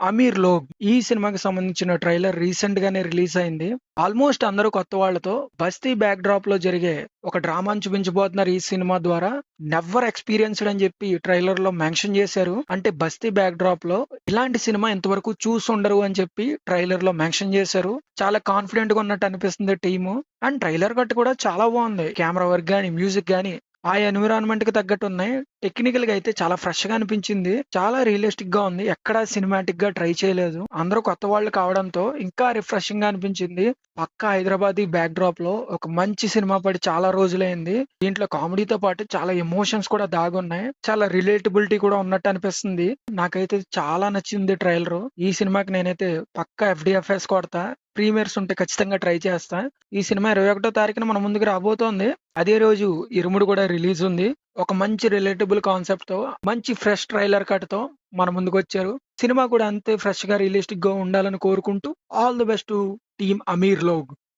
'Aamir log' ఈ సినిమాకి సంబంధించిన ట్రైలర్ రీసెంట్ గానే రిలీజ్ అయింది. ఆల్మోస్ట్ అందరూ కొత్త వాళ్ళతో బస్తీ బ్యాక్ డ్రాప్ లో జరిగే ఒక డ్రామాని చూపించబోతున్నారు ఈ సినిమా ద్వారా. నెవర్ ఎక్స్పీరియన్స్డ్ అని చెప్పి ట్రైలర్ లో మెన్షన్ చేశారు. అంటే బస్తీ బ్యాక్ డ్రాప్ లో ఇలాంటి సినిమా ఇంతవరకు చూసుండరు అని చెప్పి ట్రైలర్ లో మెన్షన్ చేశారు. చాలా కాన్ఫిడెంట్ గా ఉన్నట్టు అనిపిస్తుంది టీము. అండ్ ట్రైలర్ కట్ కూడా చాలా బాగుంది. కెమెరా వర్క్ గానీ, మ్యూజిక్ గానీ ఆ ఎన్విరాన్మెంట్ కి తగ్గట్టు ఉన్నాయి. టెక్నికల్ గా అయితే చాలా ఫ్రెష్ గా అనిపించింది. చాలా రియలిస్టిక్ గా ఉంది. ఎక్కడా సినిమాటిక్ గా ట్రై చేయలేదు. అందరూ కొత్త వాళ్ళు కావడంతో ఇంకా రిఫ్రెషింగ్ గా అనిపించింది. పక్కా హైదరాబాదీ బ్యాక్ డ్రాప్ లో ఒక మంచి సినిమా పడి చాలా రోజులైంది. దీంట్లో కామెడీతో పాటు చాలా ఎమోషన్స్ కూడా దాగున్నాయి. చాలా రిలేటబిలిటీ కూడా ఉన్నట్టు అనిపిస్తుంది. నాకైతే చాలా నచ్చింది ట్రైలర్. ఈ సినిమాకి నేనైతే పక్కా FDFS కొడతా. ప్రీమియర్స్ ఉంటే ఖచ్చితంగా ట్రై చేస్తా. ఈ సినిమా 21 తారీఖున మన ముందుకు రాబోతోంది. అదే రోజు ఇరుముడు కూడా రిలీజ్ ఉంది. ఒక మంచి రిలేటబుల్ కాన్సెప్ట్ తో, మంచి ఫ్రెష్ ట్రైలర్ కట్ తో మన ముందుకు వచ్చారు. సినిమా కూడా అంతే ఫ్రెష్ గా రియలిస్టిక్ గా ఉండాలని కోరుకుంటూ all the best to team Aamir log.